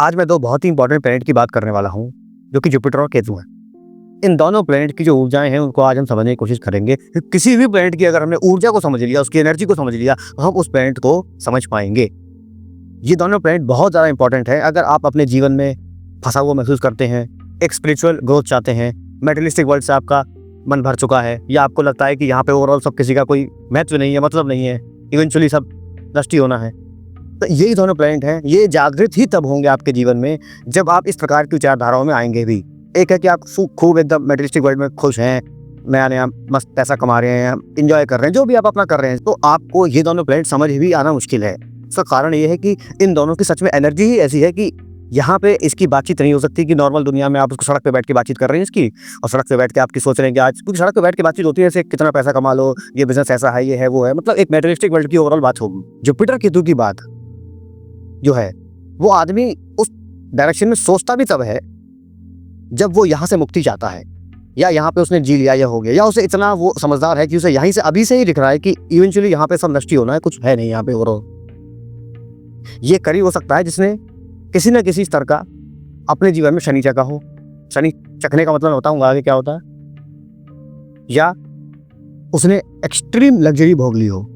आज मैं दो बहुत ही इंपॉर्टेंट प्लैनेट की बात करने वाला हूँ, जो कि जुपिटर और केतु हैं। इन दोनों प्लैनेट की जो ऊर्जाएं हैं उनको आज हम समझने की कोशिश करेंगे। किसी भी प्लैनेट की अगर हमने ऊर्जा को समझ लिया, उसकी एनर्जी को समझ लिया, तो हम उस प्लैनेट को समझ पाएंगे। ये दोनों प्लैनेट बहुत ज़्यादा इंपॉर्टेंट है। अगर आप अपने जीवन में फंसा हुआ महसूस करते हैं, एक स्पिरिचुअल ग्रोथ चाहते हैं, मेटेरियलिस्टिक वर्ल्ड से आपका मन भर चुका है, या आपको लगता है कि यहाँ पे ओवरऑल सब किसी का कोई महत्व नहीं है, मतलब नहीं है, इवेंचुअली सब नष्ट ही होना है, तो यही दोनों प्लैनेट हैं। ये जागृत ही तब होंगे आपके जीवन में जब आप इस प्रकार की विचारधाराओं में आएंगे भी। एक है कि आप खूब एकदम मेटेरियलिस्टिक वर्ल्ड में खुश हैं, नया नया मस्त पैसा कमा रहे हैं, इंजॉय कर रहे हैं, जो भी आप अपना कर रहे हैं, तो आपको ये दोनों प्लैनेट समझ भी आना मुश्किल है। उसका कारण ये है कि इन दोनों की सच में एनर्जी ही ऐसी है कि यहाँ पे इसकी बातचीत नहीं हो सकती कि नॉर्मल दुनिया में आप उसको सड़क पे बैठ के बातचीत कर रहे हैं इसकी, और सड़क पे बैठ के आपकी सोच रहे हैं कि आज, क्योंकि सड़क पे बैठ के बातचीत होती है ऐसे कितना पैसा कमा लो, ये बिजनेस ऐसा है, ये है, वो है, मतलब एक मेटेरियलिस्टिक वर्ल्ड की ओवरऑल बात होगी। जुपिटर केतु की बात जो है वो आदमी उस डायरेक्शन में सोचता भी तब है जब वो यहाँ से मुक्ति चाहता है, या यहाँ पे उसने जी लिया या हो गया, या उसे इतना वो समझदार है कि उसे यहीं से अभी से ही दिख रहा है कि इवेंचुअली यहाँ पे सब नष्ट ही होना है, कुछ है नहीं यहाँ पे ओवरऑल। ये करीब हो सकता है जिसने किसी न किसी स्तर का अपने जीवन में शनि चखा हो। शनि चखने का मतलब बताऊंगा आगे क्या होता है, या उसने एक्सट्रीम लग्जरी भोग ली हो,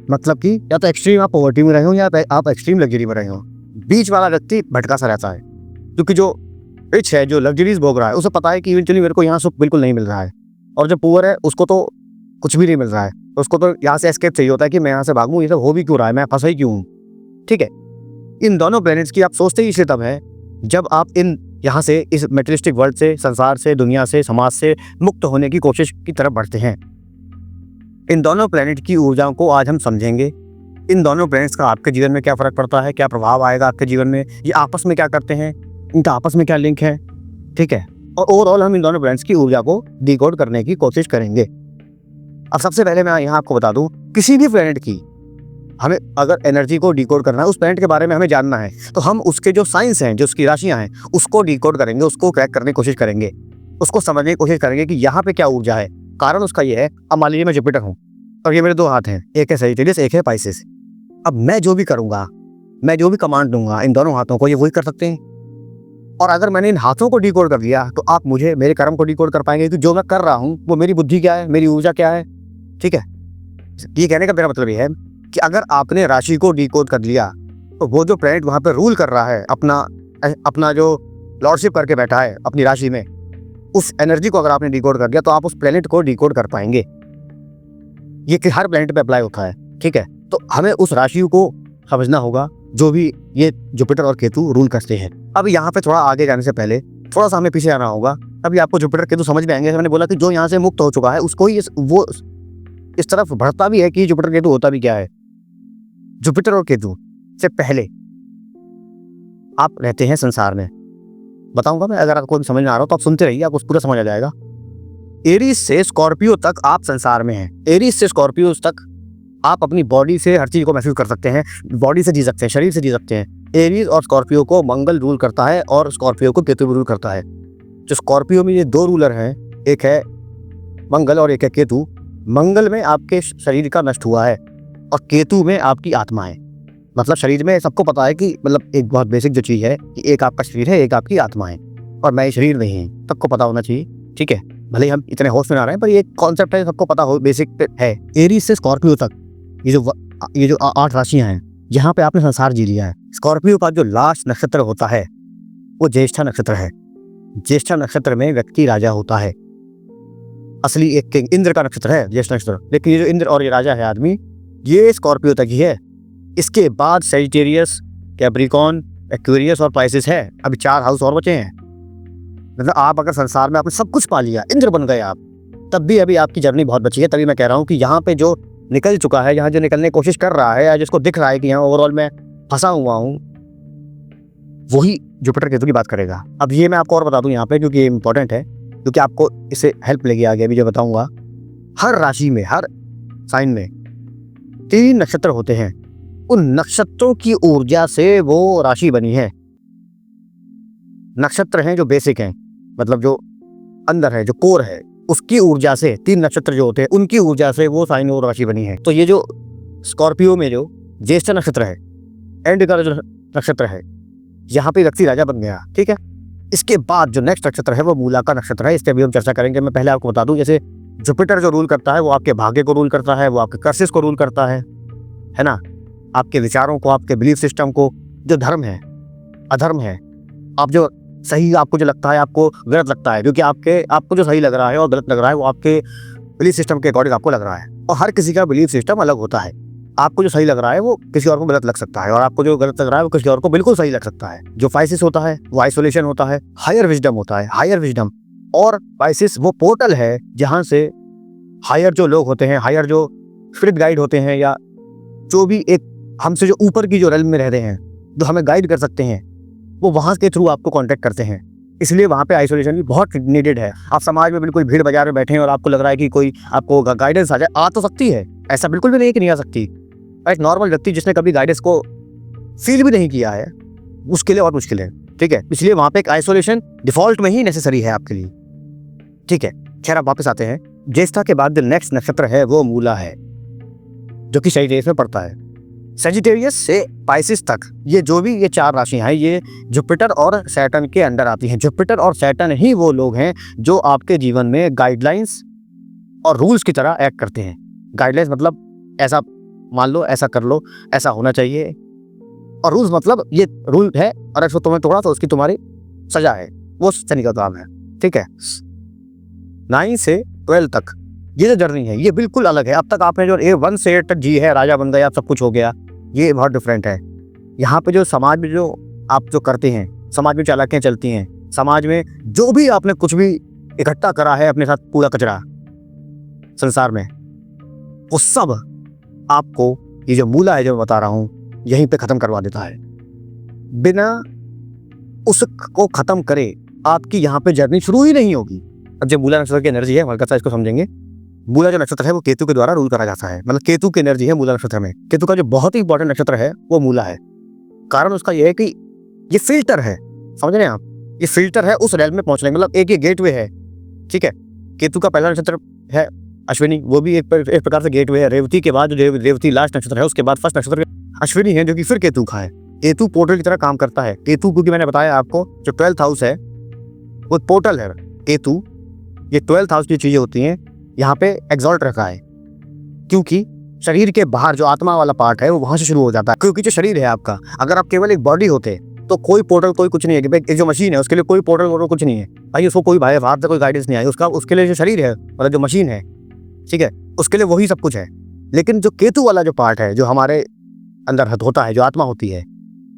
मतलब कि या तो एक्सट्रीम आप पॉवर्टी में रहे हो या आप एक्सट्रीम लग्जरी में रहे हो। बीच वाला व्यक्ति भटका सा रहता है, क्योंकि जो रिच है, जो लग्जरीज भोग रहा है, उसे पता है कि इवेंचुअली मेरे को यहाँ सुख बिल्कुल नहीं मिल रहा है, और जो पुअर है उसको तो कुछ भी नहीं मिल रहा है, तो उसको तो यहाँ से एस्केप चाहिए होता है कि मैं यहाँ से भागूं, ये सब हो भी क्यों रहा है, मैं फंसा ही क्यों हूँ। ठीक है, इन दोनों प्लैनेट्स की आप सोचते ही इसलिए तब है जब आप इन यहाँ से इस मेटेरियलिस्टिक वर्ल्ड से, संसार से, दुनिया से, समाज से मुक्त होने की कोशिश की तरफ बढ़ते हैं। इन दोनों प्लैनेट की ऊर्जाओं को आज हम समझेंगे। इन दोनों प्लैनेट्स का आपके जीवन में क्या फर्क पड़ता है, क्या प्रभाव आएगा आपके जीवन में, ये आपस में क्या करते हैं, इनका आपस में क्या लिंक है। ठीक है, और ओवरऑल हम इन दोनों प्लैनेट्स की ऊर्जा को डिकोड करने की कोशिश करेंगे। अब सबसे पहले मैं यहाँ आपको बता दूं, किसी भी प्लैनेट की हमें अगर एनर्जी को डिकोड करना है, उस प्लैनेट के बारे में हमें जानना है, तो हम उसके जो साइंस हैं, जो उसकी राशियां हैं, उसको डिकोड करेंगे, उसको क्रैक करने की कोशिश करेंगे, उसको समझने की कोशिश करेंगे कि यहाँ पे क्या ऊर्जा है। कारण उसका ये है, अब मान लीजिए मैं जुपिटर हूँ और ये मेरे दो हाथ हैं, एक है सजिटेरियस, एक है पाइसेस। अब मैं जो भी करूँगा, मैं जो भी कमांड दूंगा इन दोनों हाथों को, ये वही कर सकते हैं। और अगर मैंने इन हाथों को डिकोड कर दिया तो आप मुझे मेरे कर्म को डिकोड कर पाएंगे कि जो मैं कर रहा हूँ वो मेरी बुद्धि क्या है, मेरी ऊर्जा क्या है। ठीक है, ये कहने का मेरा मतलब ये है कि अगर आपने राशि को डिकोड कर लिया तो वो जो प्लैनेट वहाँ पे रूल कर रहा है, अपना जो लॉर्डशिप करके बैठा है अपनी राशि में, उस एनर्जी को अगर आपने डिकोड कर दिया तो आप उस प्लैनेट को डिकोड कर पाएंगे। ये कि हर प्लैनेट पे अप्लाई होता है। ठीक है, तो हमें उस राशि को समझना होगा जो भी ये जुपिटर और केतु रूल करते हैं। अब यहाँ पे थोड़ा आगे जाने से पहले थोड़ा सा हमें पीछे आना होगा, अभी आपको जुपिटर केतु समझ में आएंगे। मैंने बोला कि जो यहाँ से मुक्त हो चुका है उसको ही वो इस तरफ बढ़ता भी है कि जुपिटर केतु होता भी क्या है। जुपिटर और केतु से पहले आप रहते हैं संसार में, बताऊंगा मैं, अगर आपको समझ में आ रहा हो तो आप सुनते रहिए, आपको पूरा समझ आ जाएगा। एरीज से स्कॉर्पियो तक आप संसार में हैं। एरीज से स्कॉर्पियो तक आप अपनी बॉडी से हर चीज को महसूस कर सकते हैं, बॉडी से जी सकते हैं, शरीर से जी सकते हैं। एरीज और स्कॉर्पियो को मंगल रूल करता है और स्कॉर्पियो को केतु रूल करता है। जो स्कॉर्पियो में ये दो रूलर हैं, एक है मंगल और एक है केतु। मंगल में आपके शरीर का नष्ट हुआ है और केतु में आपकी आत्मा है। मतलब शरीर में सबको पता है कि मतलब एक बहुत बेसिक जो चीज़ है कि एक आपका शरीर है, एक आपकी आत्मा है, और मैं शरीर नहीं है, सबको पता होना चाहिए। ठीक है, भले हम इतने होश में आ रहे हैं पर ये कॉन्सेप्ट है, सबको पता हो, बेसिक है। एरीज से स्कॉर्पियो तक ये जो 8 राशियां हैं, यहाँ पे आपने संसार जी लिया है। स्कॉर्पियो का जो लास्ट नक्षत्र होता है वो ज्येष्ठा नक्षत्र है। ज्येष्ठा नक्षत्र में व्यक्ति राजा होता है। असली एक किंग इंद्र का नक्षत्र है ज्येष्ठ नक्षत्र, लेकिन ये जो इंद्र और ये राजा है आदमी, ये स्कॉर्पियो तक ही है। इसके बाद सजिटेरियस, कैप्रिकॉर्न, एक्वेरियस और पाइसेस है। अभी 4 हाउस और बचे हैं। मतलब आप अगर संसार में आपने सब कुछ पा लिया, इंद्र बन गए आप, तब भी अभी आपकी जर्नी बहुत बची है। तभी मैं कह रहा हूँ कि यहाँ पे जो निकल चुका है, यहाँ जो निकलने की कोशिश कर रहा है, या जिसको दिख रहा है कि यहाँ ओवरऑल मैं फंसा हुआ हूँ, वही जुपिटर केतु की बात करेगा। अब ये मैं आपको और बता दूं यहाँ पे, क्योंकि ये इंपॉर्टेंट है, क्योंकि आपको इससे हेल्प लेगी आगे अभी जो बताऊंगा। हर राशि में, हर साइन में 3 नक्षत्र होते हैं। उन नक्षत्रों की ऊर्जा से वो राशि बनी है। नक्षत्र हैं जो बेसिक हैं, मतलब जो अंदर है, जो कोर है, उसकी ऊर्जा से 3 नक्षत्र जो होते हैं उनकी ऊर्जा से वो साइन और राशि बनी है। तो ये जो स्कॉर्पियो में जो ज्येष्ठ नक्षत्र है, एंड का जो नक्षत्र है, यहाँ पे व्यक्ति राजा बन गया, ठीक है। इसके बाद जो नेक्स्ट नक्षत्र है वो मूला का नक्षत्र है, इस पर भी हम चर्चा करेंगे। मैं पहले आपको बता दूं, जैसे जुपिटर जो रूल करता है वो आपके भाग्य को रूल करता है, वो आपके कर्सेस को रूल करता है ना, आपके विचारों को, आपके बिलीफ सिस्टम को। जो धर्म है, अधर्म है, आप जो सही आपको जो लगता है, आपको गलत लगता है, क्योंकि आपको जो सही लग रहा है और गलत लग रहा है वो आपके बिलीफ सिस्टम के अकॉर्डिंग आपको लग रहा है। और हर किसी का बिलीफ सिस्टम अलग होता है। आपको जो सही लग रहा है वो किसी और को गलत लग सकता है, और आपको जो गलत लग रहा है वो किसी और को बिल्कुल सही लग सकता है। जो पाइसिस होता है वो आइसोलेशन होता है, हायर विजडम होता है, हायर विजडम। और पाइसिस वो पोर्टल है जहां से हायर जो लोग होते हैं, हायर जो स्पिरिट गाइड होते हैं, या जो भी एक हमसे जो ऊपर की जो रेल्म में रहते हैं, जो हमें गाइड कर सकते हैं, वो वहां के थ्रू आपको कांटेक्ट करते हैं। इसलिए वहां पे आइसोलेशन भी बहुत नीडेड है। आप समाज में बिल्कुल भीड़ बाजार में बैठे हैं और आपको लग रहा है कि कोई आपको गाइडेंस आ तो सकती है, ऐसा बिल्कुल भी नहीं कि नहीं आ सकती। एक नॉर्मल व्यक्ति जिसने कभी गाइडेंस को फील भी नहीं किया है, उसके लिए और मुश्किल है, ठीक है। इसलिए वहां पे एक आइसोलेशन डिफॉल्ट में ही नेसेसरी है आपके लिए, ठीक है। खैर, आप वापस आते हैं। ज्येष्ठा के बाद जो नेक्स्ट नक्षत्र है वो मूला है, जो कि सैजिटेरियस में पड़ता है। सैजिटेरियस से पाइसिस तक ये जो भी ये 4 राशियां हैं, ये जुपिटर और सैटर्न के अंडर आती हैं। जुपिटर और सैटर्न ही वो लोग हैं जो आपके जीवन में गाइडलाइंस और रूल्स की तरह एक्ट करते हैं। गाइडलाइंस मतलब ऐसा मान लो, ऐसा कर लो, ऐसा होना चाहिए। और रूल्स मतलब ये रूल है और अगर तुम्हें तोड़ा तो उसकी तुम्हारी सजा है। वो शनि का काम है, ठीक है। 9 से 12 तक ये जो जर्नी है ये बिल्कुल अलग है। अब तक आपने जो 1 से 8 तक जी है, राजा बन गया, सब कुछ हो गया, ये बहुत डिफरेंट है। यहाँ पे जो समाज में जो आप जो करते हैं, समाज में चालाकियाँ चलती हैं, समाज में जो भी आपने कुछ भी इकट्ठा करा है अपने साथ, पूरा कचरा संसार में, वो सब आपको ये जो मूला है जो मैं बता रहा हूँ यहीं पे खत्म करवा देता है। बिना उसको खत्म करे आपकी यहाँ पे जर्नी शुरू ही नहीं होगी। अब जो मूला नक्षत्र की एनर्जी है, हल्का सा इसको समझेंगे। मूला जो नक्षत्र है वो केतु के द्वारा रूल करा जाता है, मतलब केतु की एनर्जी है मूला नक्षत्र में। केतु का जो बहुत ही इंपॉर्टेंट नक्षत्र है वो मूला है। कारण उसका यह है कि ये फिल्टर है, समझ रहे हैं आप, ये फिल्टर है उस रेल में पहुंचने, मतलब एक ये गेटवे है, ठीक है। केतु का पहला नक्षत्र है अश्विनी, वो भी एक प्रकार से गेटवे है। रेवती के बाद जो रेवती लास्ट नक्षत्र है, उसके बाद फर्स्ट नक्षत्र अश्विनी है, जो कि फिर केतु का है। केतु पोर्टल की तरह काम करता है। केतु क्योंकि मैंने बताया आपको जो 12th हाउस है वो पोर्टल है। केतु ये 12th हाउस की चीजें होती हैं, यहाँ पे एग्जॉल्ट रखा है, क्योंकि शरीर के बाहर जो आत्मा वाला पार्ट है वो वहां से शुरू हो जाता है। क्योंकि जो शरीर है आपका, अगर आप केवल एक बॉडी होते तो कोई पोर्टल कोई कुछ नहीं है। कि एक जो मशीन है उसके लिए कोई पोर्टल वोर्टल कुछ नहीं है भाई, उसको कोई बाहर से कोई गाइडेंस नहीं आई, उसके लिए जो शरीर है मतलब जो मशीन है, ठीक है, उसके लिए वही सब कुछ है। लेकिन जो केतु वाला जो पार्ट है जो हमारे अंदर होता है, जो आत्मा होती है,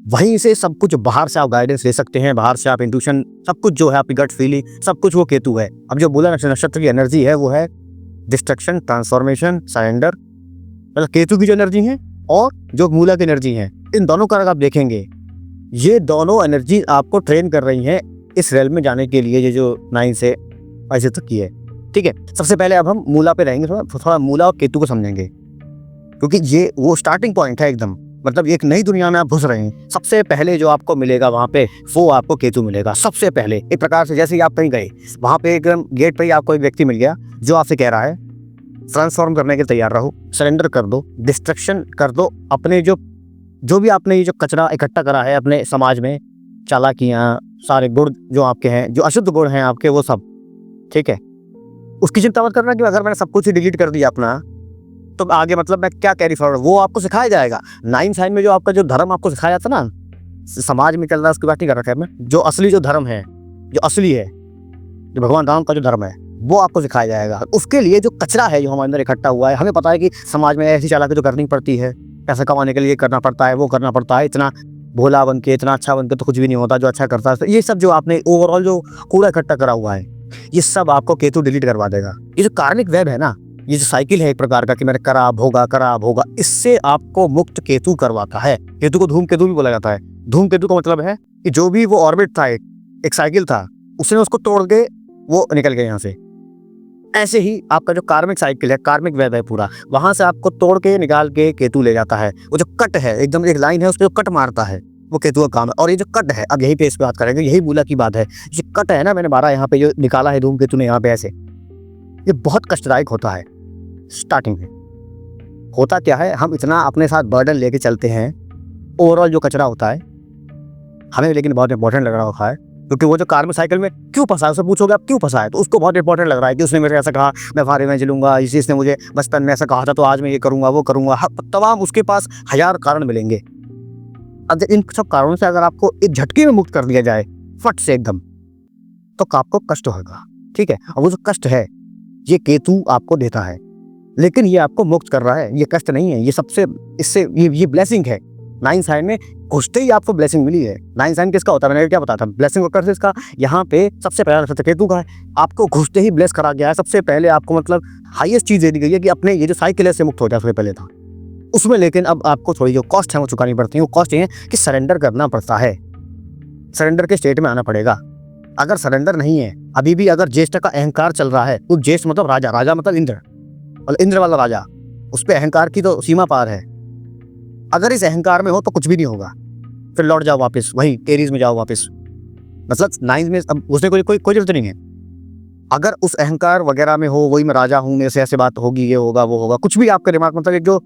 वहीं से सब कुछ बाहर से आप गाइडेंस ले सकते हैं, बाहर से आप इंट्यूशन, सब कुछ जो है आपकी गट फीलिंग, सब कुछ वो केतु है। अब जो मूला नक्षत्र की एनर्जी है वो है डिस्ट्रक्शन, ट्रांसफॉर्मेशन, सरेंडर, मतलब केतु की जो एनर्जी है और जो मूला की एनर्जी है, इन दोनों का अगर आप देखेंगे, ये दोनों एनर्जी आपको ट्रेन कर रही हैं इस रेल में जाने के लिए, ये जो 9 से 5 तक की है, ठीक है। सबसे पहले अब हम मूला पे रहेंगे, थोड़ा मूला और केतु को समझेंगे, क्योंकि ये वो स्टार्टिंग पॉइंट है एकदम, मतलब एक नई दुनिया में आप घुस रहे हैं। सबसे पहले जो आपको मिलेगा वहां पे वो आपको केतु मिलेगा सबसे पहले। एक प्रकार से जैसे ही आप कहीं गए, वहां पे एकदम गेट पे ही आपको एक व्यक्ति मिल गया जो आपसे कह रहा है ट्रांसफॉर्म करने के तैयार रहो, सरेंडर कर दो, डिस्ट्रक्शन कर दो, अपने जो भी आपने ये जो कचरा इकट्ठा करा है अपने समाज में, चालाकियाँ, सारे गुण जो आपके हैं, जो अशुद्ध गुण हैं आपके, वो सब, ठीक है। उसकी चिंता मत करना कि अगर मैंने सब कुछ ही डिलीट कर दिया अपना तो आगे मतलब मैं क्या कैरी फॉरवर्ड, वो आपको सिखाया जाएगा। 9 साइन में जो आपका जो धर्म आपको सिखाया जाता ना, समाज में चल रहा है उसकी बात नहीं कर रखा है मैं, जो असली जो धर्म है, जो असली है, जो भगवान राम का जो धर्म है, वो आपको सिखाया जाएगा। उसके लिए जो कचरा है जो हमारे अंदर इकट्ठा हुआ है, हमें पता है कि समाज में ऐसी चालाकी जो करनी पड़ती है, पैसा कमाने के लिए करना पड़ता है, वो करना पड़ता है, इतना भोला बन के, इतना अच्छा बन के तो कुछ भी नहीं होता जो अच्छा करता है। ये सब जो आपने ओवरऑल जो कूड़ा इकट्ठा करा हुआ है, ये सब आपको केतु डिलीट करवा देगा। ये जो कार्मिक वेब है ना, ये जो साइकिल है एक प्रकार का कि मैंने करा भोगा, इससे आपको मुक्त केतु करवाता है। केतु को धूम केतु भी बोला जाता है। धूम केतु का मतलब है कि जो भी वो ऑर्बिट था, एक साइकिल था, उसने उसको तोड़ के वो निकल गए यहाँ से। ऐसे ही आपका जो कार्मिक साइकिल है, कार्मिक वेब है पूरा, वहां से आपको तोड़ के निकाल के केतु ले जाता है। वो जो कट है, एकदम एक लाइन है, उस पर जो कट मारता है वो केतु का काम है। और ये जो कट है, अब यही पे इस पे बात करेंगे, यही मूला की बात है। ये कट है ना, मैंने मारा यहाँ पे, जो निकाला है धूम केतु ने यहाँ पे ऐसे, ये बहुत कष्टदायक होता है। स्टार्टिंग में होता क्या है, हम इतना अपने साथ बर्डन लेके चलते हैं, ओवरऑल जो कचरा होता है हमें लेकिन बहुत इंपॉर्टेंट लग रहा है, क्योंकि वो जो कार में साइकिल में क्यों फंसा है, उससे पूछोगे आप क्यों फंसा है, तो उसको बहुत इंपॉर्टेंट लग रहा है कि उसने मेरे ऐसा कहा, मैं फारे में चलूंगा, इसने मुझे बचपन में ऐसा कहा था, तो आज मैं ये करूंगा वो करूंगा। तमाम उसके पास हजार कारण मिलेंगे। अब इन सब कारणों से अगर आपको एक झटके में मुक्त कर दिया जाए फट से एकदम, तो आपको कष्ट होगा। ठीक है, और वो जो कष्ट है ये केतु आपको देता है, लेकिन ये आपको मुक्त कर रहा है, ये कष्ट नहीं है। ये सबसे इससे ये ब्लेसिंग है। 9 साइन में घुसते ही आपको ब्लेसिंग मिली है। 9 साइन किसका होता है, मैंने क्या बताया था, ब्लेसिंग का कर्स इसका। यहाँ पे सबसे पहला नक्षत्र केतु का है, आपको घुसते ही ब्लेस करा गया है। सबसे पहले आपको मतलब हाईएस्ट चीज दे दी गई है कि अपने ये जो साइकिल है से मुक्त हो जाए। सबसे पहले था उसमें, लेकिन अब आपको थोड़ी जो कॉस्ट है वो चुकानी पड़ती है। वो कॉस्ट ये है कि सरेंडर करना पड़ता है, सरेंडर के स्टेट में आना पड़ेगा। अगर सरेंडर नहीं है, अभी भी अगर ज्येष्ठ का अहंकार चल रहा है, तो ज्येष्ठ मतलब राजा, राजा मतलब इंद्र, और इंद्र वाला राजा, उस पर अहंकार की तो सीमा पार है। अगर इस अहंकार में हो तो कुछ भी नहीं होगा, फिर लौट जाओ वापस वही एरीज में जाओ वापस। मतलब 9 में अब उसने कोई जरूरत नहीं है। अगर उस अहंकार वगैरह में हो, वही मैं राजा हूं, मेरे से ऐसे बात होगी, ये होगा वो होगा, कुछ भी आपके दिमाग मतलब एक जो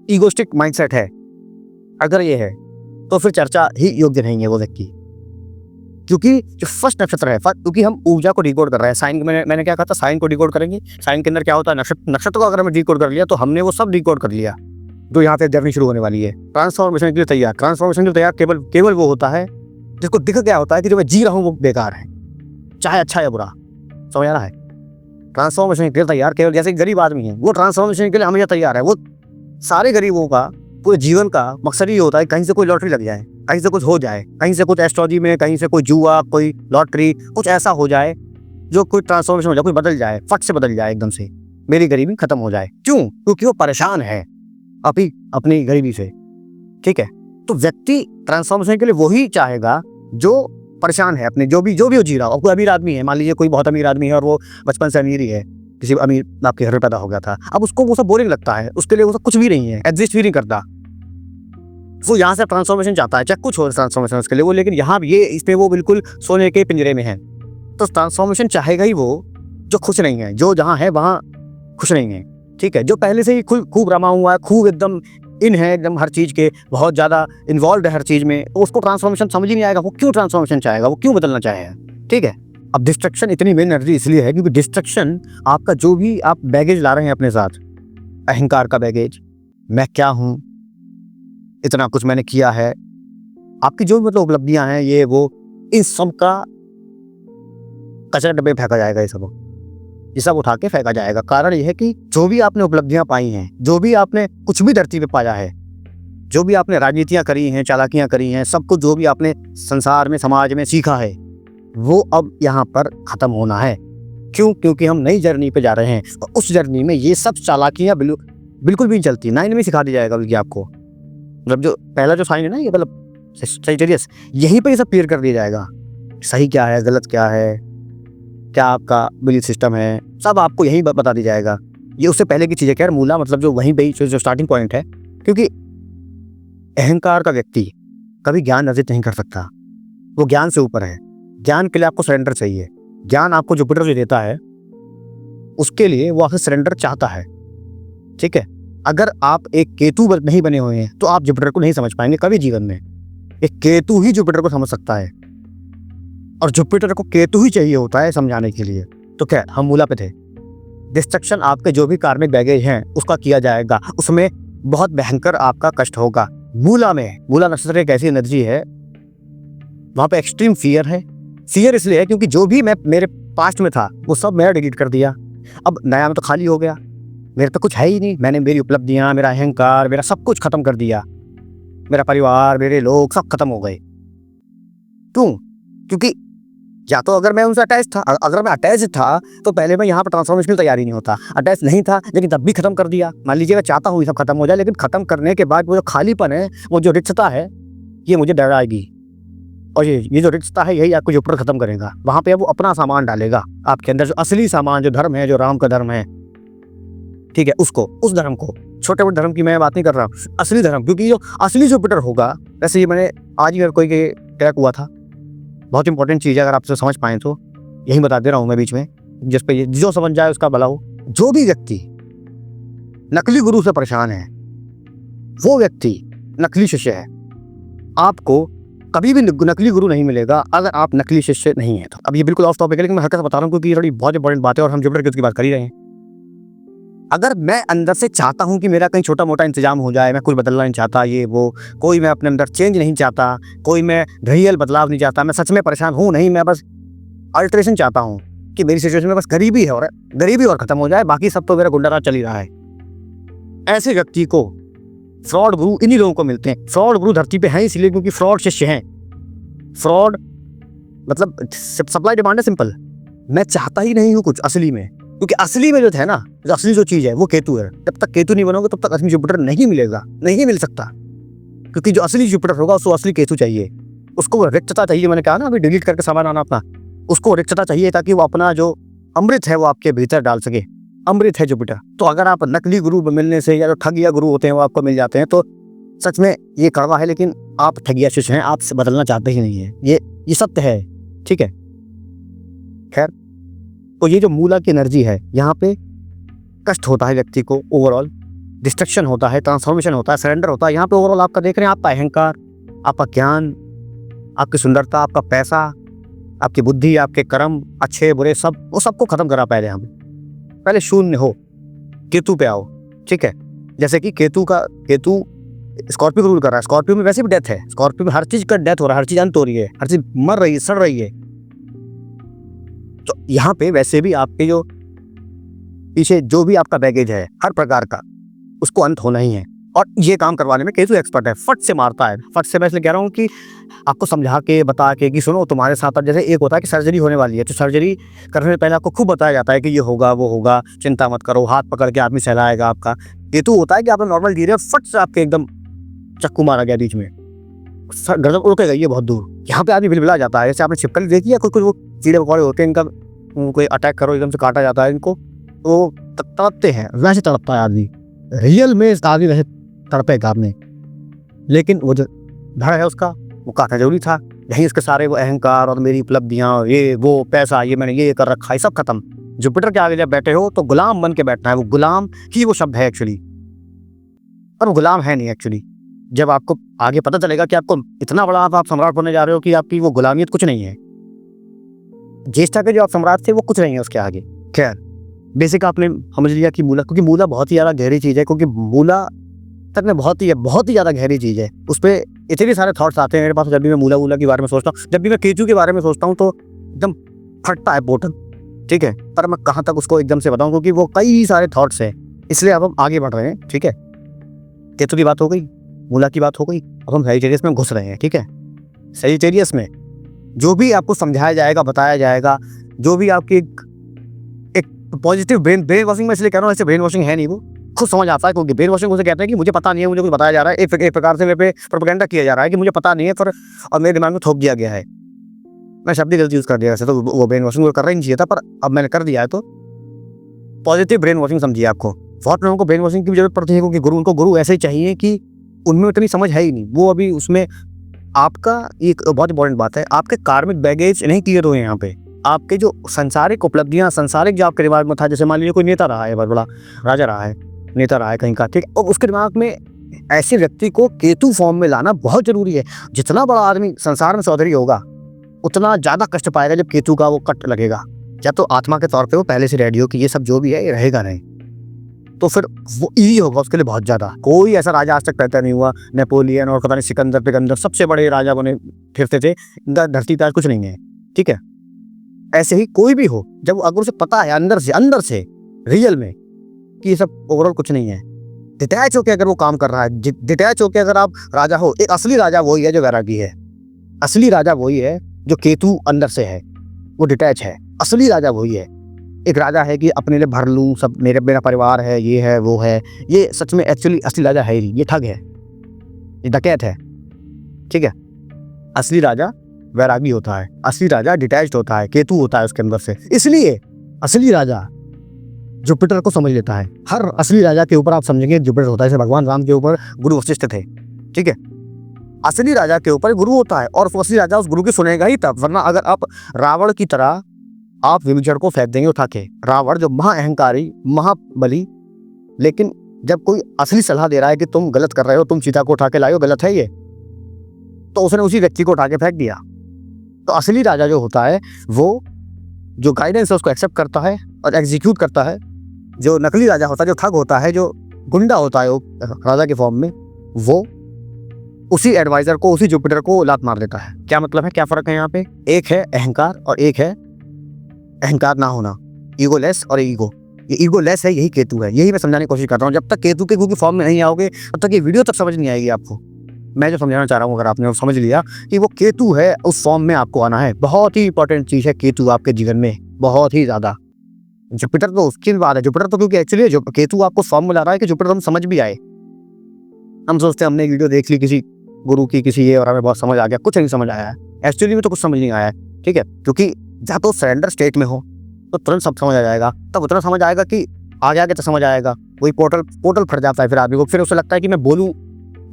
ईगोस्टिक माइंडसेट है, अगर ये है तो फिर चर्चा ही योग्य नहीं है वो व्यक्ति। क्योंकि जो फर्स्ट नक्षत्र है, क्योंकि हम ऊर्जा को डिकोड कर रहे हैं। साइन मैंने क्या कहा था, साइन को डिकोड करेंगे। साइन के अंदर क्या होता है, नक्षत्र को अगर हमें डिकोड कर लिया तो हमने वो सब डिकोड कर लिया जो यहाँ से जर्नी शुरू होने वाली है। ट्रांसफॉर्मेशन के लिए तैयार, ट्रांसफॉर्मेशन के लिए तैयार केवल वो होता है जिसको दिख गया होता है कि जो मैं जी रहा हूँ वो बेकार है, चाहे अच्छा या बुरा। समझ आ रहा है? ट्रांसफॉर्मेशन के लिए तैयार केवल, जैसे गरीब आदमी है वो ट्रांसफॉर्मेशन के लिए हमेशा तैयार है। वो सारे गरीबों का पूरे जीवन का मकसद ही होता है कहीं से कोई लॉटरी लग जाए, कहीं से कुछ हो जाए, कहीं से कुछ एस्ट्रोलॉजी में, कहीं से कोई जुआ, कोई लॉटरी, कुछ ऐसा हो जाए जो कोई ट्रांसफॉर्मेशन हो जाए, कोई बदल जाए, फट से बदल जाए एकदम से, मेरी गरीबी खत्म हो जाए। क्यों? क्योंकि वो परेशान है अपनी गरीबी से। ठीक है, तो व्यक्ति ट्रांसफॉर्मेशन के लिए वही चाहेगा जो परेशान है अपने, जो भी वो जी रहा हो। कोई अमीर आदमी है, मान लीजिए कोई बहुत अमीर आदमी है और वो बचपन से अमीर ही है, किसी अमीर आपके घर में पैदा हो गया था, अब उसको वो सब बोरिंग लगता है, उसके लिए वो सब कुछ भी नहीं है, एग्जिस्ट भी नहीं करता। वो यहाँ से ट्रांसफॉर्मेशन चाहता है, चाहे कुछ हो ट्रांसफॉर्मेशन उसके लिए वो, लेकिन यहाँ ये इसमें वो बिल्कुल सोने के पिंजरे में है। तो ट्रांसफॉर्मेशन चाहेगा ही वो जो खुश नहीं है, जो जहाँ है वहाँ खुश नहीं है। ठीक है, जो पहले से ही खूब रमा हुआ है, खूब एकदम इन है, एकदम हर चीज़ के बहुत ज़्यादा इन्वॉल्व है हर चीज़ में, तो उसको ट्रांसफॉर्मेशन समझ ही नहीं आएगा। वो क्यों ट्रांसफॉर्मेशन चाहेगा, वो क्यों बदलना चाहेगा। ठीक है, अब डिस्ट्रक्शन इतनी मेन एनर्जी इसलिए है क्योंकि डिस्ट्रक्शन आपका जो भी आप बैगेज ला रहे हैं अपने साथ, अहंकार का बैगेज, मैं क्या हूँ, इतना कुछ मैंने किया है, आपकी जो भी मतलब उपलब्धियां हैं, ये वो, इन सब का कचरा डब्बे फेंका जाएगा। ये सब उठा के फेंका जाएगा। कारण यह है कि जो भी आपने उपलब्धियां पाई हैं, जो भी आपने कुछ भी धरती पे पाया है, जो भी आपने राजनीतियां करी हैं, चालाकियां करी हैं, सब कुछ जो भी आपने संसार में, समाज में सीखा है, वो अब यहाँ पर खत्म होना है। क्यों? क्योंकि हम नई जर्नी पे जा रहे हैं और उस जर्नी में ये सब चालाकियां बिल्कुल भी नहीं चलती। 9 में सिखा दी जाएगा बल्कि आपको, मतलब जो पहला जो साइन है ना, ये मतलब सजिटेरियस, यहीं पे ये सब क्लियर कर दिया जाएगा। सही क्या है, गलत क्या है, क्या आपका बिलीफ सिस्टम है, सब आपको यहीं बता दी जाएगा। ये उससे पहले की चीज़ें, खैर मूला मतलब जो वहीं पे जो स्टार्टिंग पॉइंट है, क्योंकि अहंकार का व्यक्ति कभी ज्ञान अर्जित नहीं कर सकता, वो ज्ञान से ऊपर है। ज्ञान के लिए आपको सरेंडर चाहिए। ज्ञान आपको जुपिटर जो देता है उसके लिए वो आपसे सरेंडर चाहता है। ठीक है, अगर आप एक केतु नहीं बने हुए हैं तो आप जुपिटर को नहीं समझ पाएंगे कभी जीवन में। एक केतु ही जुपिटर को समझ सकता है और जुपिटर को केतु ही चाहिए होता है समझाने के लिए। तो खैर, हम मूला पे थे। डिस्ट्रक्शन आपके जो भी कार्मिक बैगेज हैं उसका किया जाएगा, उसमें बहुत भयंकर आपका कष्ट होगा। मूला नक्षत्र एक ऐसी एनर्जी है, वहां पे एक्सट्रीम फियर है। फियर इसलिए है क्योंकि जो भी मैं मेरे पास्ट में था वो सब मैंने डिलीट कर दिया। अब नया में तो खाली हो गया, मेरे तो कुछ है ही नहीं। मैंने मेरी उपलब्धियां, मेरा अहंकार, मेरा सब कुछ खत्म कर दिया। मेरा परिवार, मेरे लोग सब खत्म हो गए। क्यों? क्योंकि या तो अगर मैं उनसे अटैच था, अगर मैं अटैच था तो पहले मैं यहाँ पर ट्रांसफॉर्मेशन की तैयारी नहीं होता। अटैच नहीं था लेकिन तब भी खत्म कर दिया। मान लीजिए मैं चाहता हूँ ये सब खत्म हो जाए, लेकिन खत्म करने के बाद वो जो खालीपन है, वो जो रिक्तता है, ये मुझे डराएगी। और ये जो रिक्तता है यही आपको जुपिटर खत्म करेगा। वहाँ पे वो अपना सामान डालेगा आपके अंदर, जो असली सामान, जो धर्म है, जो राम का धर्म है, ठीक है, उसको, उस धर्म को, छोटे मोटे धर्म की मैं बात नहीं कर रहा हूँ, असली धर्म। क्योंकि जो असली जुपिटर होगा, वैसे ये मैंने आज ही कोई ट्रैक हुआ था, बहुत इंपॉर्टेंट चीज़ है, अगर आपसे समझ पाएँ तो यही बता दे रहा हूँ मैं बीच में, जिस पे जो समझ जाए उसका भला हो। जो भी व्यक्ति नकली गुरु से परेशान है, वो व्यक्ति नकली शिष्य है। आपको कभी भी नकली गुरु नहीं मिलेगा अगर आप नकली शिष्य नहीं है तो। अब ये बिल्कुल ऑफ टॉपिक है, लेकिन मैं हल्का सा बता रहा हूँ क्योंकि ये थोड़ी बहुत इंपॉर्टेंट बात है और हम जुपिटर केतु की बात कर ही रहे हैं। अगर मैं अंदर से चाहता हूँ कि मेरा कहीं छोटा मोटा इंतजाम हो जाए, मैं कुछ बदलना नहीं चाहता, ये वो कोई मैं अपने अंदर चेंज नहीं चाहता, कोई मैं रियल बदलाव नहीं चाहता, मैं सच में परेशान हूँ नहीं, मैं बस अल्टरेशन चाहता हूँ कि मेरी सिचुएशन में बस गरीबी है और गरीबी और खत्म हो जाए, बाकी सब तो मेरा गुंडा राज चल ही रहा है। ऐसे व्यक्ति को फ्रॉड गुरु इन्हीं लोगों को मिलते हैं। फ्रॉड गुरु धरती पे हैं इसलिए क्योंकि फ्रॉड शिष्य हैं। फ्रॉड मतलब सप्लाई डिमांड है सिंपल। मैं चाहता ही नहीं हूँ कुछ असली में, क्योंकि असली में जो है ना, जो असली जो चीज है वो केतु है। जब तक केतु नहीं बनोगे तब तक असली जुपिटर नहीं मिलेगा, नहीं मिल सकता, क्योंकि जो असली जुपिटर होगा उसको असली केतु चाहिए, उसको रिक्तता चाहिए। मैंने कहा ना अभी डिलीट करके सामान आना अपना, उसको रिक्तता चाहिए ताकि वो अपना जो अमृत है वो आपके भीतर डाल सके। अमृत है जुपिटर। तो अगर आप नकली गुरु मिलने से या जो ठगिया गुरु होते हैं वो आपको मिल जाते हैं तो सच में ये कड़वा है, लेकिन आप ठगिया शिष्य हैं, आपसे बदलना चाहते ही नहीं है, ये सत्य है, ठीक है। खैर, तो ये जो मूला की एनर्जी है, यहाँ पे कष्ट होता है व्यक्ति को, ओवरऑल डिस्ट्रक्शन होता है, ट्रांसफॉर्मेशन होता है, सरेंडर होता है। यहाँ पे ओवरऑल आपका देख रहे हैं, आपका अहंकार, आपका ज्ञान, आपकी सुंदरता, आपका पैसा, आपकी बुद्धि, आपके कर्म अच्छे बुरे सब, वो सबको खत्म करा पहले शून्य हो, केतु पे आओ, ठीक है। जैसे कि केतु स्कॉर्पियो रूल कर रहा है, स्कॉर्पियो में वैसे भी डेथ है, स्कॉर्पियो में हर चीज का डेथ हो रहा है, हर चीज अंत हो रही है, हर चीज मर रही है, सड़ रही है। तो यहाँ पे वैसे भी आपके जो पीछे जो भी आपका बैगेज है हर प्रकार का, उसको अंत होना ही है। और ये काम करवाने में केतु एक्सपर्ट है, फट से मारता है। फट से मैं इसलिए कह रहा हूँ कि आपको समझा के बता के कि सुनो तुम्हारे साथ अब जैसे एक होता है कि सर्जरी होने वाली है, तो सर्जरी करने से पहले आपको खूब बताया जाता है कि ये होगा वो होगा, चिंता मत करो, हाथ पकड़ के आदमी सहलाएगा आपका। केतु होता है कि आप नॉर्मल जी रहे हो, फट से आपके एकदम चक्कू मारा गया बीच में, गर्दन उड़ के गई है बहुत दूर। यहाँ पे आदमी बिलबिला जाता है, जैसे आपने छिपकली देखी है, कुछ वो कीड़े मकोड़े होते हैं, इनका कोई अटैक करो एकदम से काटा जाता है इनको, तो तड़पते हैं, वैसे तड़पता है आदमी। रियल में आदमी वैसे तड़पेगा आपने, लेकिन वो जो धड़ है उसका वो काटना जरूरी था। यहीं उसके सारे वो अहंकार और मेरी उपलब्धियां, ये वो पैसा, ये मैंने ये कर रखा है, सब खत्म। जुपिटर के आगे जब बैठे हो तो गुलाम बन के बैठना है। वो गुलाम ही वो शब्द है एक्चुअली, पर वो गुलाम है नहीं एक्चुअली। जब आपको आगे पता चलेगा कि आपको इतना बड़ा आप सम्राट बनने जा रहे हो कि आपकी वो गुलामियत कुछ नहीं है, ज्येष्ठा के जो आप सम्राट थे वो कुछ नहीं है उसके आगे। खैर, बेसिक आपने समझ लिया कि मूला, क्योंकि मूला बहुत ही ज्यादा गहरी चीज है, क्योंकि मूला तक में बहुत ही ज्यादा गहरी चीज है। उस पर इतने सारे थॉट्स आते हैं मेरे पास। जब भी मैं मूला के बारे में सोचता हूँ, जब भी मैं केतु के बारे में सोचता हूँ, तो एकदम फटता है बोतल, ठीक है। पर मैं कहाँ तक उसको एकदम से बताऊँ, क्योंकि वो कई सारे थॉट्स हैं, इसलिए अब हम आगे बढ़ रहे हैं, ठीक है। केतु की बात हो गई, मूला की बात हो गई, अब हम सैजिटेरियस में घुस रहे हैं, ठीक है। सैजिटेरियस में जो भी आपको समझाया जाएगा, बताया जाएगा, जो भी आपकी एक पॉजिटिव ब्रेन वॉशिंग, में इसलिए कह रहा हूँ, ऐसे ब्रेन वॉशिंग है नहीं, वो खुद समझ आता है। क्योंकि ब्रेन वॉशिंग उसे कहते हैं कि मुझे पता नहीं है, मुझे कुछ बताया जा रहा है, एक प्रकार से मेरे पे प्रोपेगेंडा किया जा रहा है कि मुझे पता नहीं है, पर और मेरे दिमाग में थोप दिया गया है। मैं शब्द गलती यूज कर दिया वैसे तो, वो ब्रेन वॉशिंग कर रहा ही नहीं चाहिए था, पर अब मैंने कर दिया है। तो पॉजिटिव ब्रेन वॉशिंग समझिए। आपको बहुत लोगों को ब्रेन वॉशिंग की जरूरत पड़ती है, क्योंकि उनको गुरु ऐसे ही चाहिए कि उनमें उतनी समझ है ही नहीं, वो अभी उसमें आपका एक बहुत इंपॉर्टेंट बात है, आपके कार्मिक बैगेज नहीं क्लियर हुए यहाँ पे। आपके जो संसारिक उपलब्धियां, संसारिक जो आपके दिमाग में था, जैसे मान लीजिए कोई नेता रहा है, बहुत बड़ा राजा रहा है, नेता रहा है कहीं का, ठीक, और उसके दिमाग में ऐसे व्यक्ति को केतु फॉर्म में लाना बहुत जरूरी है। जितना बड़ा आदमी संसार में चौधरी होगा उतना ज्यादा कष्ट पाएगा जब केतु का वो कट लगेगा। या तो आत्मा के तौर पे वो पहले से रेडी हो कि ये सब जो भी है ये रहेगा नहीं, तो फिर वो ईजी होगा उसके लिए बहुत ज्यादा। कोई ऐसा राजा आज तक पैदा नहीं हुआ, नेपोलियन और पता नहीं सिकंदर पिकंदर, सबसे बड़े राजा बने फिरते थे, इनका धरती पर कुछ नहीं है, ठीक है। ऐसे ही कोई भी हो, जब अगर उसे पता है अंदर से रियल में कि ये सब ओवरऑल कुछ नहीं है, डिटैच होकर अगर वो काम कर रहा है, डिटैच होकर अगर आप राजा हो, एक असली राजा वही है जो वैरागी है। असली राजा वही है जो केतु अंदर से है, वो डिटैच है। असली राजा वही है। एक राजा है कि अपने लिए भर लूं, सब मेरा परिवार है, ये है वो है, ये सच में एक्चुअली असली राजा है ही, ये ठग है, ये डकैत है, ठीक है। असली राजा वैरागी होता है, असली राजा डिटैच्ड होता है, केतु होता है उसके अंदर से। इसलिए असली राजा जुपिटर को समझ लेता है। हर असली राजा के ऊपर आप समझेंगे जुपिटर होता है। जैसे भगवान राम के ऊपर गुरु वशिष्ठ थे, ठीक है। असली राजा के ऊपर गुरु होता है, और असली राजा उस गुरु की सुनेगा ही तब, वरना अगर आप रावण की तरह आप विभीषण को फेंक देंगे उठा के, रावण जो महा अहंकारी, महाबली, लेकिन जब कोई असली सलाह दे रहा है कि तुम गलत कर रहे हो, तुम सीता को उठा के लाए हो, गलत है ये, तो उसने उसी व्यक्ति को उठा के फेंक दिया। तो असली राजा जो होता है वो जो गाइडेंस है उसको एक्सेप्ट करता है और एग्जीक्यूट करता है। जो नकली राजा होता है, जो ठग होता है, जो गुंडा होता है वो राजा के फॉर्म में, वो उसी एडवाइजर को, उसी जुपिटर को लात मार देता है। क्या मतलब है, क्या फर्क है यहाँ पे? एक है अहंकार और एक है अहंकार ना होना, ईगोलेस और ईगो। ये ईगोलेस है, यही केतु है। यही मैं समझाने की कोशिश कर रहा हूँ। जब तक केतु के की फॉर्म में नहीं आओगे तब तक ये वीडियो तक समझ नहीं आएगी आपको। मैं जो समझाना चाह रहा हूँ, अगर आपने वो समझ लिया कि वो केतु है, उस फॉर्म में आपको आना है। बहुत ही इंपॉर्टेंट चीज़ है केतु आपके जीवन में, बहुत ही ज़्यादा। जुपिटर तो उसकी बात है, जुपिटर तो क्योंकि एक्चुअली जो केतु आपको फॉर्म में ला रहा है कि जुपिटर हम समझ भी आए। हम सोचते हैं हमने वीडियो देख ली किसी गुरु की, किसी ये, और हमें बहुत समझ आ गया। कुछ नहीं समझ आया है, एक्चुअली में तो कुछ समझ नहीं आया है। ठीक है, क्योंकि जब तो सरेंडर स्टेट में हो तो तुरंत सब समझ आ जाएगा। तब उतना समझ आएगा कि आगे आगे तो समझ आएगा। वही पोर्टल फट जाता है फिर आदमी को। फिर उसे लगता है कि मैं बोलूँ,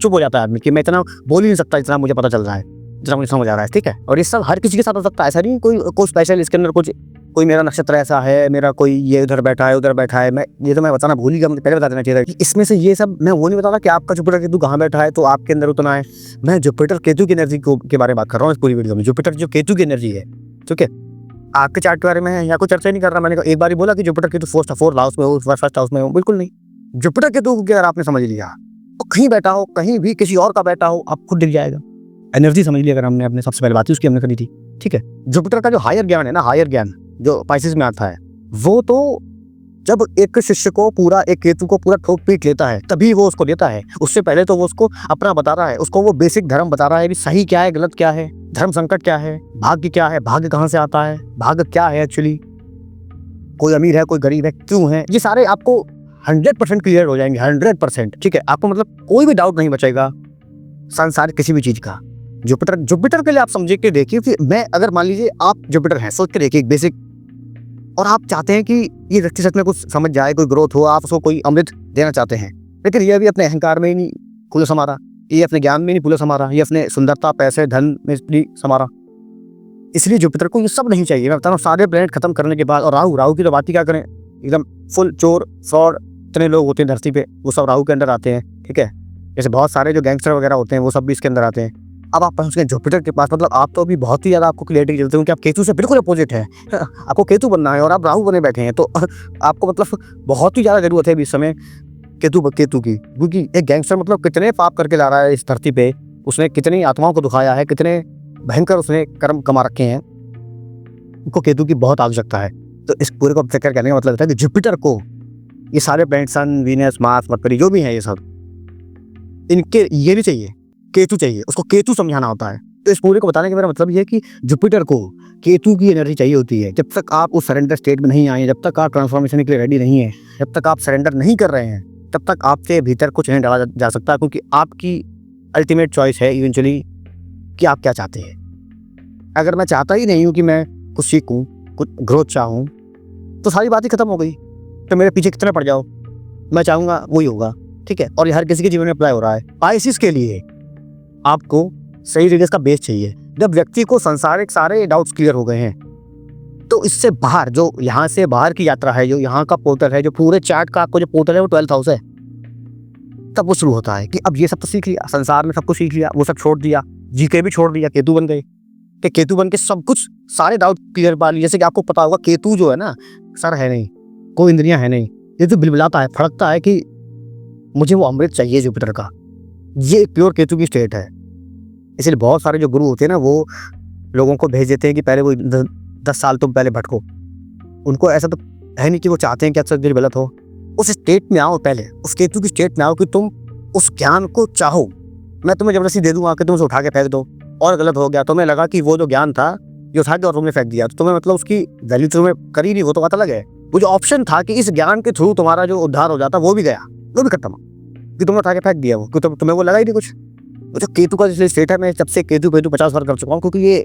चुप हो जाता है आदमी कि मैं इतना बोल ही नहीं सकता जितना मुझे पता चल रहा है, जितना मुझे समझ आ रहा है। ठीक है, और ये सब हर किसी के साथ हो सकता है। ऐसा नहीं कोई स्पेशल इसके अंदर कुछ, कोई मेरा नक्षत्र ऐसा है, मेरा कोई ये उधर बैठा है, उधर बैठा है। मैं ये तो मैं बताना भूल ही गया, मुझे पहले बता देना चाहिए था कि इसमें से ये सब मैं वो नहीं बताता कि आपका जुपिटर केतु कहाँ बैठा है तो आपके अंदर उतना है। मैं जुपिटर केतु की एनर्जी के बारे में बात कर रहा हूँ इस पूरी वीडियो में। जुपिटर जो केतु की एनर्जी है, ठीक है, आपके चार्ट के बारे में है, यहाँ कोई चर्चा नहीं कर रहा। मैंने एक बार ही बोला कि जुपिटर केतु फोर्थ हाउस में हो, फर्स्ट हाउस में हो, बिल्कुल नहीं। जुपिटर केतु को अगर आपने समझ लिया तो कहीं बैठा हो, कहीं भी किसी और का बैठा हो, आप खुद दिख जाएगा। एनर्जी समझ ली अगर हमने अपने, सबसे पहले बात उसकी हमने करी थी। ठीक है, जुपिटर का जो हायर ज्ञान है ना, हायर ज्ञान जो पाइसेस में आता है, वो तो जब एक शिष्य को पूरा, एक केतु को पूरा ठोक पीट लेता है तभी वो उसको देता है। उससे पहले तो वो उसको अपना बता रहा है, उसको वो बेसिक धर्म बता रहा है कि सही क्या है, गलत क्या है, धर्म संकट क्या है, भाग्य क्या है, भाग्य कहाँ से आता है, भाग्य क्या है एक्चुअली, कोई अमीर है, कोई गरीब है, क्यों है, ये सारे आपको 100% क्लियर हो जाएंगे। 100%। ठीक है, आपको मतलब कोई भी डाउट नहीं बचेगा संसार किसी भी चीज का। जुपिटर के लिए आप समझे के देखिए कि मैं, अगर मान लीजिए आप जुपिटर हैं, सोच के देखिए एक बेसिक, और आप चाहते हैं कि ये व्यक्ति सच में कुछ समझ जाए, कोई ग्रोथ हो, आप उसको कोई अमृत देना चाहते हैं, लेकिन ये भी अपने अहंकार में ही नहीं फूले समा रहा, ये अपने ज्ञान में नहीं फूले समा रहा, ये अपने सुंदरता, पैसे, धन में नहीं समा रहा। इसलिए जुपिटर को ये सब नहीं चाहिए। मैं बता रहा हूँ, सारे प्लैनेट खत्म करने के बाद, और राहु की तो बात ही क्या करें, एकदम फुल चोर फ्रॉड इतने लोग होते हैं धरती पे, वो सब राहु के अंदर आते हैं। ठीक है, जैसे बहुत सारे जो गैंगस्टर वगैरह होते हैं वो सब भी इसके अंदर आते हैं। अब आप पहुंच गए जुपिटर के पास, मतलब आप तो अभी बहुत ही ज़्यादा आपको क्लियरिटी की जरूरत है कि आप केतु से बिल्कुल अपोजिट है। आपको केतु बनना है और आप राहु बने बैठे हैं, तो आपको मतलब बहुत ही ज़्यादा जरूरत है अभी इस समय केतु की, क्योंकि एक गैंगस्टर मतलब कितने पाप करके ला रहा है इस धरती पे, उसने कितनी आत्माओं को दुखाया है, कितने भयंकर उसने कर्म कमा रखे हैं, उनको केतु की बहुत आवश्यकता है। तो इस पूरे को चक्कर करने का मतलब है कि जुपिटर को ये सारे प्लैनेट, सन, वीनस, मार्स, मरकरी जो भी हैं ये सब, इनके ये नहीं चाहिए, केतु चाहिए। उसको केतु समझाना होता है। तो इस पूरे को बताने का मेरा मतलब ये है कि जुपिटर को केतु की एनर्जी चाहिए होती है। जब तक आप उस सरेंडर स्टेट में नहीं आए, जब तक आप ट्रांसफॉर्मेशन के लिए रेडी नहीं है, जब तक आप सरेंडर नहीं कर रहे हैं, तब तक आपके भीतर कुछ नहीं डाला जा सकता, क्योंकि आपकी अल्टीमेट चॉइस है इवेंचुअली कि आप क्या चाहते हैं। अगर मैं चाहता ही नहीं हूँ कि मैं कुछ सीखूँ, कुछ ग्रोथ चाहूँ, तो सारी बात ही खत्म हो गई। तो मेरे पीछे कितना पड़ जाओ, मैं चाहूँगा वही होगा। ठीक है, और ये हर किसी के जीवन में अप्लाई हो रहा है। पाइसेस के लिए आपको सही तरीके का बेस चाहिए। जब व्यक्ति को संसारिक सारे डाउट्स क्लियर हो गए हैं, तो इससे बाहर, जो यहाँ से बाहर की यात्रा है, जो यहाँ का पोर्टल है, जो पूरे चार्ट का आपको जो पोर्टल है वो 12th हाउस है, तब वो शुरू होता है कि अब ये सब तो सीख लिया, संसार में सब कुछ सीख लिया, वो सब छोड़ दिया, जीके भी छोड़ दिया, केतु बन गए। कि केतु बन के सब कुछ सारे डाउट क्लियर पा लिए। जैसे कि आपको पता होगा केतु जो है ना, सर है नहीं, कोई इंद्रियां है नहीं, ये तो बिलबिलाता है, फड़कता है कि मुझे वो अमृत चाहिए जुपिटर का। ये प्योर केतु की स्टेट है। इसलिए बहुत सारे जो गुरु होते हैं ना, वो लोगों को भेज देते हैं कि पहले वो 10 साल तुम पहले भटको। उनको ऐसा तो है नहीं कि वो चाहते हैं कि अक्सर दिल गलत हो। उस स्टेट में आओ, पहले उस केतु की स्टेट में आओ कि तुम उस ज्ञान को चाहो। मैं तुम्हें जबरदस्ती दे दूंगा कि तुम उसे उठा के फेंक दो, और गलत हो गया, तुम्हें लगा कि वो जो ज्ञान था ये उठा के और तुमने फेंक दिया, तो तुम्हें मतलब उसकी वैल्यू तुम्हें करी नहीं, वो तो बात अलग है। वो जो ऑप्शन था कि इस ज्ञान के थ्रू तुम्हारा जो उद्धार हो जाता, वो भी गया, वो भी खत्म, कि तुमने उठा के फेंक दिया वो, क्योंकि तुम्हें वो लगा ही नहीं कुछ। वो जो केतु का जो स्टेट है, मैं जब से केतु 50 बार कर चुका हूँ, क्योंकि ये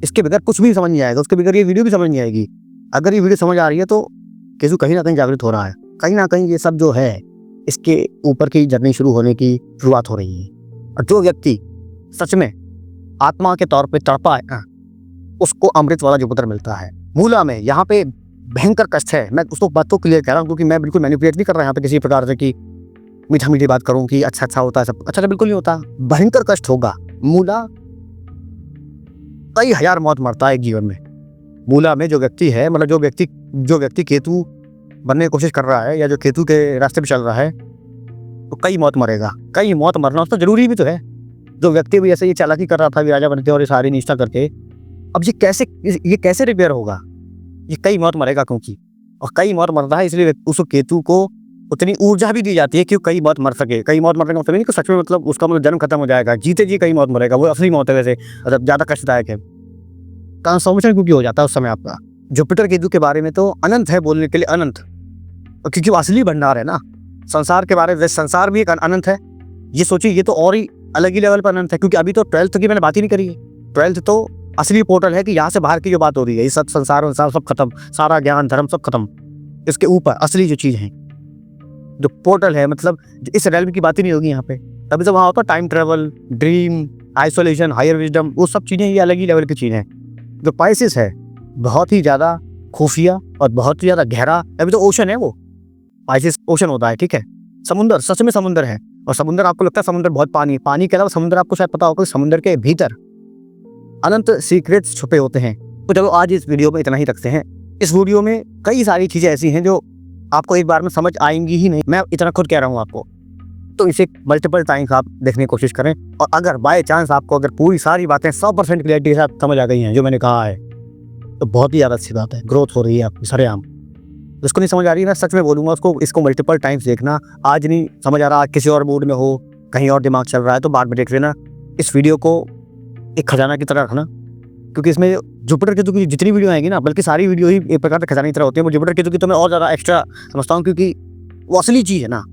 इसके बगैर कुछ भी समझ नहीं आएगा, उसके बगैर ये वीडियो भी समझ नहीं आएगी। अगर ये वीडियो समझ आ रही है तो केतु कहीं ना कहीं जागृत हो रहा है, कहीं ना कहीं ये सब जो है इसके ऊपर की जर्नी शुरू होने की शुरुआत हो रही है। और जो व्यक्ति सच में आत्मा के तौर पे तड़पा है, उसको अमृत वाला जुपिटर मिलता है। मूला में यहाँ पे भयंकर कष्ट है। मैं उसको बात को क्लियर कर रहा हूँ, क्योंकि मैं बिल्कुल मैनिपुलेट नहीं कर रहा यहाँ पे किसी प्रकार से कि मीठा मीठी बात करूँ कि अच्छा होता है सब, अच्छा बिल्कुल नहीं होता। भयंकर कष्ट होगा, मूला कई हजार मौत मरता है एक जीवन में। मूला में जो व्यक्ति है, मतलब जो व्यक्ति केतु बनने की कोशिश कर रहा है या जो केतु के रास्ते पे चल रहा है, तो कई मौत मरेगा। कई मौत मरना उसका जरूरी भी तो है। जो व्यक्ति भी ऐसे ये चालाकी कर रहा था भी राजा बनते और ये सारी निष्ठा करके, अब ये कैसे रिपेयर होगा? ये कई मौत मरेगा क्योंकि, और कई मौत मरता है इसलिए उस केतु को उतनी ऊर्जा भी दी जाती है कि वो कई मौत मर सके। कई मौत मरने का मतलब नहीं कि सच में मतलब उसका मतलब जन्म खत्म हो जाएगा, जीते जी कई मौत मरेगा, वो असली मौत है। वैसे मतलब ज़्यादा कष्टदायक है। ट्रांसफॉर्मेशन क्योंकि हो जाता है उस समय आपका। जुपिटर केतु के बारे में तो अनंत है बोलने के लिए, अनंत, क्योंकि वो असली भंडार है ना संसार के बारे में। संसार भी एक अनंत है, ये सोचिए, ये तो और ही अलग ही लेवल पर अनंत है। क्योंकि अभी तो 12th की मैंने बात ही नहीं करी है। 12th तो असली पोर्टल है कि यहाँ से बाहर की जो बात हो रही है, ये सब संसार सब खत्म, सारा ज्ञान धर्म सब खत्म। इसके ऊपर असली जो चीज़ है, जो पोर्टल है, मतलब इस रेल्म की बात ही नहीं होगी यहाँ पे। तभी तो वहाँ होता time travel, dream, isolation, higher wisdom, वो सब चीज़ें ये अलग ही लेवल की चीज़ हैं। जो पाइसेस है बहुत ही ज़्यादा खुफिया और बहुत ही ज़्यादा गहरा, अभी तो ओशन है वो, पाइसेस ओशन होता है, ठीक है। समुंदर सच में समुंदर है, और समुंदर आपको लगता है समुंदर बहुत पानी के अलावा समुंदर आपको शायद पता होगा कि समुंदर के भीतर अनंत सीक्रेट्स छुपे होते हैं। तो चलो आज इस वीडियो में इतना ही रखते हैं। इस वीडियो में कई सारी चीज़ें ऐसी हैं जो आपको एक बार में समझ आएंगी ही नहीं, मैं इतना खुद कह रहा हूँ आपको। तो इसे मल्टीपल टाइम्स आप देखने की कोशिश करें, और अगर बाय चांस आपको अगर पूरी सारी बातें 100% क्लियरिटी के साथ समझ आ गई हैं जो मैंने कहा है, तो बहुत ही ज़्यादा अच्छी बात है, ग्रोथ हो रही है आपकी सरेआम। जिसको नहीं समझ आ रही है ना, सच में बोलूँगा उसको, इसको मल्टीपल टाइम्स देखना। आज नहीं समझ आ रहा, किसी और मूड में हो, कहीं और दिमाग चल रहा है, तो बाद में देख लेना। इस वीडियो को एक खजाना की तरह रखना, क्योंकि इसमें जुपिटर केतु की जितनी वीडियो आएंगी ना, बल्कि सारी वीडियो ही एक प्रकार से खजाने की तरह होती है। वो जुपिटर केतु की तो मैं और ज़्यादा एक्स्ट्रा समझता हूँ, क्योंकि वो असली चीज़ है ना।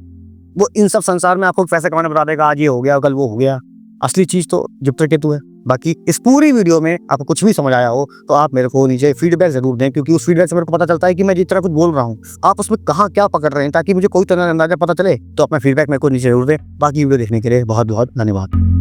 वो इन सब संसार में आपको पैसे कमाने बता देगा, आज ये हो गया कल वो हो गया। असली चीज़ तो जुपिटर केतु है। बाकी इस पूरी वीडियो में आपको कुछ भी समझ आया हो तो आप मेरे को नीचे फीडबैक जरूर दें, क्योंकि उस फीडबैक से मेरे को पता चलता है कि मैं जिस तरह कुछ बोल रहा हूँ आप उसमें कहाँ क्या पकड़ रहे हैं, ताकि मुझे कोई तरह अंदाजा पता चले। तो अपना फीडबैक मेरे को नीचे जरूर दें। बाकी वीडियो देखने के लिए बहुत बहुत धन्यवाद।